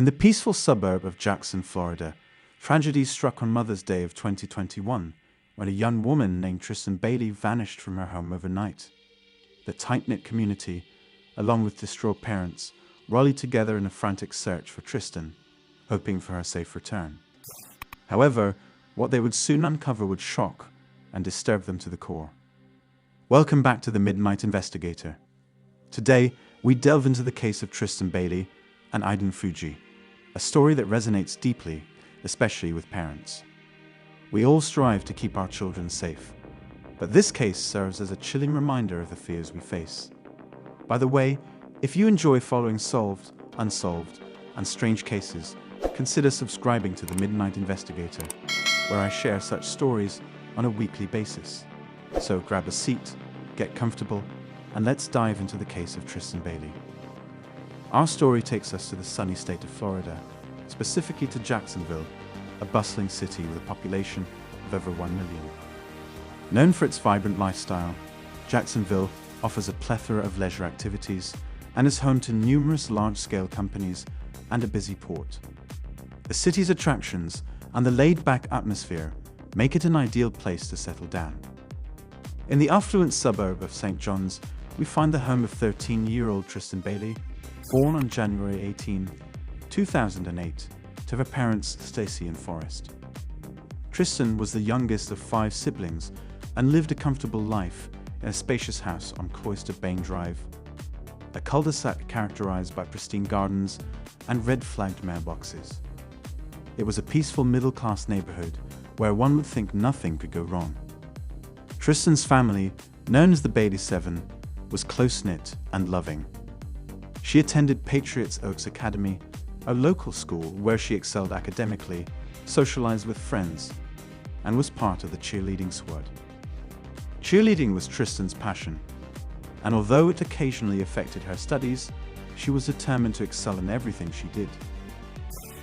In the peaceful suburb of Jackson, Florida, tragedy struck on Mother's Day of 2021 when a young woman named Tristyn Bailey vanished from her home overnight. The tight-knit community, along with distraught parents, rallied together in a frantic search for Tristyn, hoping for her safe return. However, what they would soon uncover would shock and disturb them to the core. Welcome back to the Midnight Investigator. Today, we delve into the case of Tristyn Bailey and Aiden Fuji, a story that resonates deeply, especially with parents. We all strive to keep our children safe, but this case serves as a chilling reminder of the fears we face. By the way, if you enjoy following solved, unsolved, and strange cases, consider subscribing to the Midnight Investigator, where I share such stories on a weekly basis. So grab a seat, get comfortable, and let's dive into the case of Tristyn Bailey. Our story takes us to the sunny state of Florida, specifically to Jacksonville, a bustling city with a population of over 1 million. Known for its vibrant lifestyle, Jacksonville offers a plethora of leisure activities and is home to numerous large-scale companies and a busy port. The city's attractions and the laid-back atmosphere make it an ideal place to settle down. In the affluent suburb of St. John's, we find the home of 13-year-old Tristyn Bailey, born on January 18, 2008, to her parents Stacy and Forrest. Tristyn was the youngest of 5 siblings and lived a comfortable life in a spacious house on Cloister Bain Drive, a cul-de-sac characterized by pristine gardens and red-flagged mailboxes. It was a peaceful middle-class neighborhood where one would think nothing could go wrong. Tristyn's family, known as the Bailey Seven, was close-knit and loving. She attended Patriots Oaks Academy, a local school where she excelled academically, socialized with friends, and was part of the cheerleading squad. Cheerleading was Tristyn's passion, and although it occasionally affected her studies, she was determined to excel in everything she did.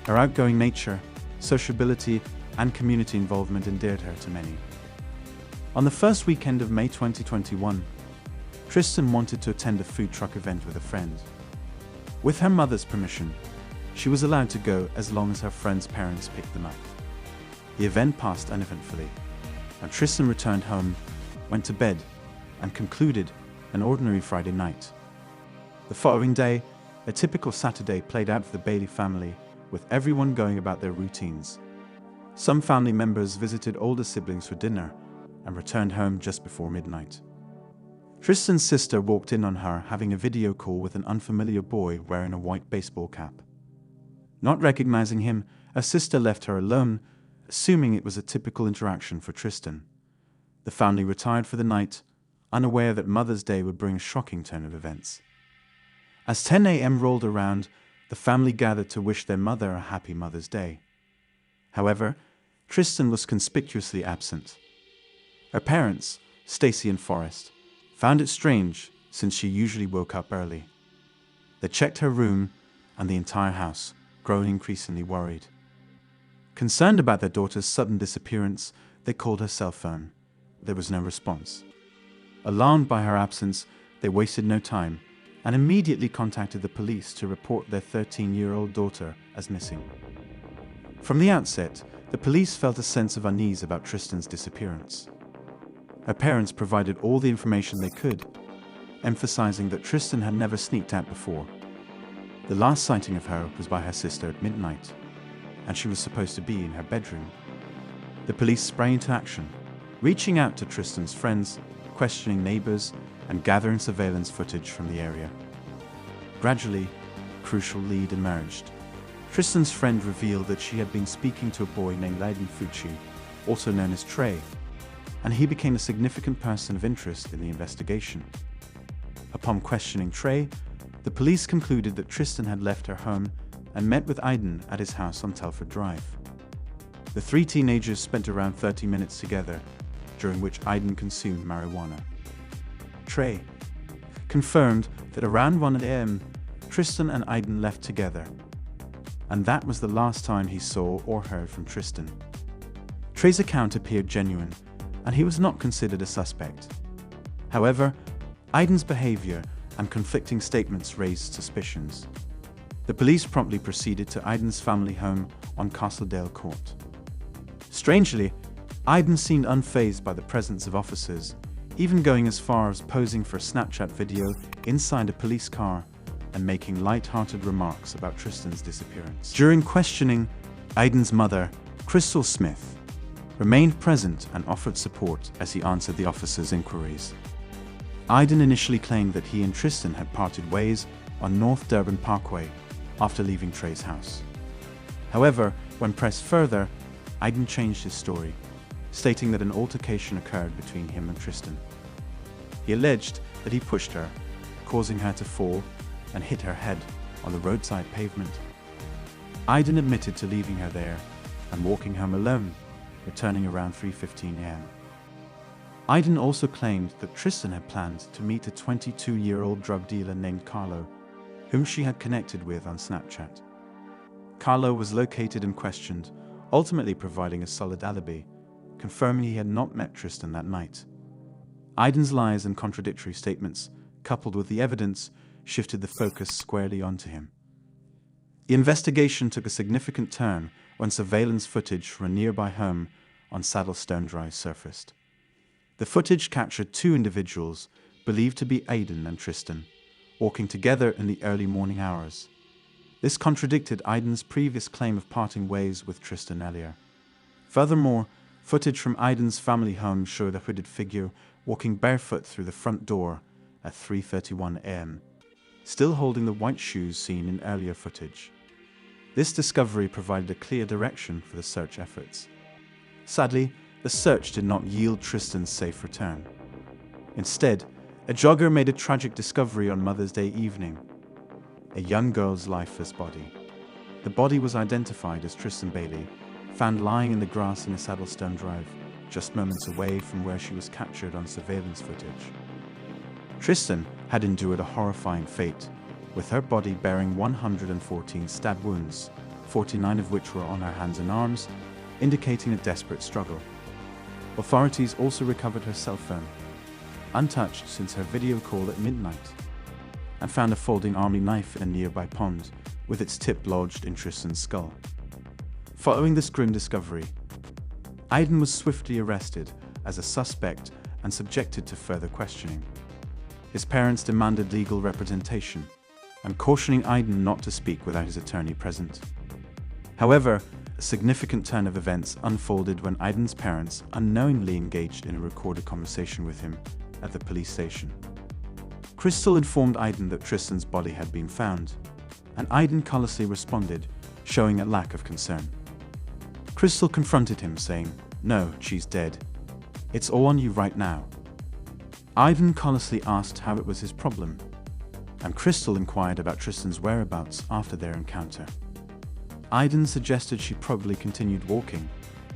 Her outgoing nature, sociability, and community involvement endeared her to many. On the first weekend of May 2021, Tristyn wanted to attend a food truck event with a friend. With her mother's permission, she was allowed to go as long as her friend's parents picked them up. The event passed uneventfully, and Tristyn returned home, went to bed, and concluded an ordinary Friday night. The following day, a typical Saturday played out for the Bailey family, with everyone going about their routines. Some family members visited older siblings for dinner and returned home just before midnight. Tristyn's sister walked in on her having a video call with an unfamiliar boy wearing a white baseball cap. Not recognizing him, her sister left her alone, assuming it was a typical interaction for Tristyn. The family retired for the night, unaware that Mother's Day would bring a shocking turn of events. As 10 a.m. rolled around, the family gathered to wish their mother a happy Mother's Day. However, Tristyn was conspicuously absent. Her parents, Stacy and Forrest, found it strange since she usually woke up early. They checked her room and the entire house, growing increasingly worried. Concerned about their daughter's sudden disappearance, they called her cell phone. There was no response. Alarmed by her absence, they wasted no time and immediately contacted the police to report their 13-year-old daughter as missing. From the outset, the police felt a sense of unease about Tristyn's disappearance. Her parents provided all the information they could, emphasizing that Tristyn had never sneaked out before. The last sighting of her was by her sister at midnight, and she was supposed to be in her bedroom. The police sprang into action, reaching out to Tristyn's friends, questioning neighbors, and gathering surveillance footage from the area. Gradually, a crucial lead emerged. Tristyn's friend revealed that she had been speaking to a boy named Aiden Fuji, also known as Trey, and he became a significant person of interest in the investigation. Upon questioning Trey, the police concluded that Tristyn had left her home and met with Aiden at his house on Telford Drive. The 3 teenagers spent around 30 minutes together, during which Aiden consumed marijuana. Trey confirmed that around 1 a.m., Tristyn and Aiden left together, and that was the last time he saw or heard from Tristyn. Trey's account appeared genuine, and he was not considered a suspect. However, Aiden's behavior and conflicting statements raised suspicions. The police promptly proceeded to Aiden's family home on Castledale Court. Strangely, Aiden seemed unfazed by the presence of officers, even going as far as posing for a Snapchat video inside a police car and making light-hearted remarks about Tristyn's disappearance. During questioning, Aiden's mother, Crystal Smith, remained present and offered support as he answered the officers' inquiries. Aiden initially claimed that he and Tristyn had parted ways on North Durban Parkway after leaving Trey's house. However, when pressed further, Aiden changed his story, stating that an altercation occurred between him and Tristyn. He alleged that he pushed her, causing her to fall and hit her head on the roadside pavement. Aiden admitted to leaving her there and walking home alone, returning around 3:15 a.m. Aiden also claimed that Tristyn had planned to meet a 22-year-old drug dealer named Carlo, whom she had connected with on Snapchat. Carlo was located and questioned, ultimately providing a solid alibi, confirming he had not met Tristyn that night. Aiden's lies and contradictory statements, coupled with the evidence, shifted the focus squarely onto him. The investigation took a significant turn when surveillance footage from a nearby home on Saddlestone Drive surfaced. The footage captured two individuals believed to be Aiden and Tristyn, walking together in the early morning hours. This contradicted Aiden's previous claim of parting ways with Tristyn earlier. Furthermore, footage from Aiden's family home showed a hooded figure walking barefoot through the front door at 3:31 a.m., still holding the white shoes seen in earlier footage. This discovery provided a clear direction for the search efforts. Sadly, the search did not yield Tristyn's safe return. Instead, a jogger made a tragic discovery on Mother's Day evening: a young girl's lifeless body. The body was identified as Tristyn Bailey, found lying in the grass in a Saddlestone Drive, just moments away from where she was captured on surveillance footage. Tristyn had endured a horrifying fate, with her body bearing 114 stab wounds, 49 of which were on her hands and arms, indicating a desperate struggle. Authorities also recovered her cell phone, untouched since her video call at midnight, and found a folding army knife in a nearby pond, with its tip lodged in Tristyn's skull. Following this grim discovery, Aiden was swiftly arrested as a suspect and subjected to further questioning. His parents demanded legal representation and cautioning Aiden not to speak without his attorney present. However, a significant turn of events unfolded when Aiden's parents unknowingly engaged in a recorded conversation with him at the police station. Crystal informed Aiden that Tristyn's body had been found, and Aiden callously responded, showing a lack of concern. Crystal confronted him, saying, "No, she's dead. It's all on you right now." Aiden callously asked how it was his problem, and Crystal inquired about Tristyn's whereabouts after their encounter. Aiden suggested she probably continued walking,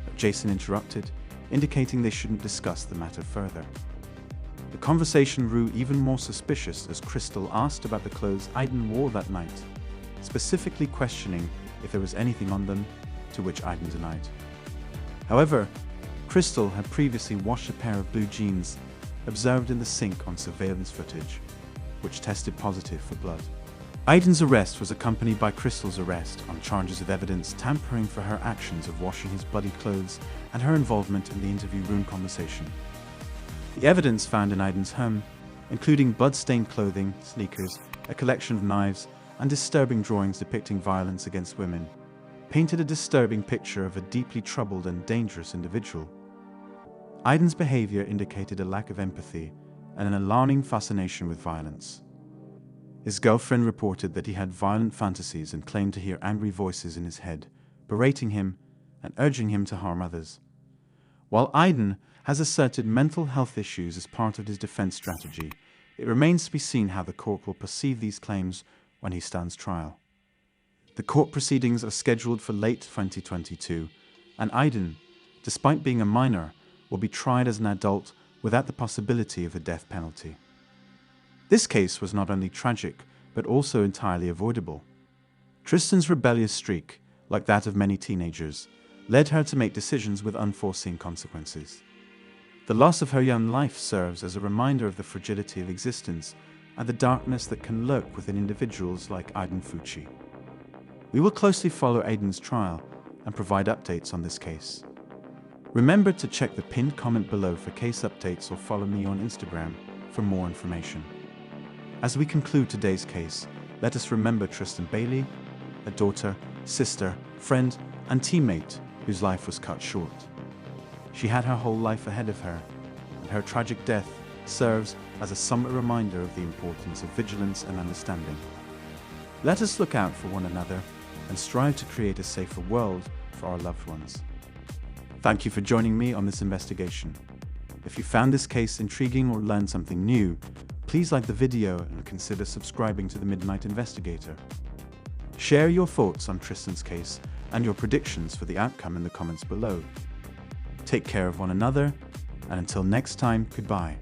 but Jason interrupted, indicating they shouldn't discuss the matter further. The conversation grew even more suspicious as Crystal asked about the clothes Aiden wore that night, specifically questioning if there was anything on them, to which Aiden denied. However, Crystal had previously washed a pair of blue jeans observed in the sink on surveillance footage, which tested positive for blood. Aiden's arrest was accompanied by Crystal's arrest on charges of evidence tampering for her actions of washing his bloody clothes and her involvement in the interview room conversation. The evidence found in Aiden's home, including blood-stained clothing, sneakers, a collection of knives, and disturbing drawings depicting violence against women, painted a disturbing picture of a deeply troubled and dangerous individual. Aiden's behavior indicated a lack of empathy and an alarming fascination with violence. His girlfriend reported that he had violent fantasies and claimed to hear angry voices in his head, berating him and urging him to harm others. While Aiden has asserted mental health issues as part of his defense strategy, it remains to be seen how the court will perceive these claims when he stands trial. The court proceedings are scheduled for late 2022, and Aiden, despite being a minor, will be tried as an adult without the possibility of a death penalty. This case was not only tragic, but also entirely avoidable. Tristyn's rebellious streak, like that of many teenagers, led her to make decisions with unforeseen consequences. The loss of her young life serves as a reminder of the fragility of existence and the darkness that can lurk within individuals like Aiden Fucci. We will closely follow Aidan's trial and provide updates on this case. Remember to check the pinned comment below for case updates or follow me on Instagram for more information. As we conclude today's case, let us remember Tristyn Bailey, a daughter, sister, friend, and teammate whose life was cut short. She had her whole life ahead of her, and her tragic death serves as a somber reminder of the importance of vigilance and understanding. Let us look out for one another and strive to create a safer world for our loved ones. Thank you for joining me on this investigation. If you found this case intriguing or learned something new, please like the video and consider subscribing to the Midnight Investigator. Share your thoughts on Tristyn's case and your predictions for the outcome in the comments below. Take care of one another, and until next time, goodbye.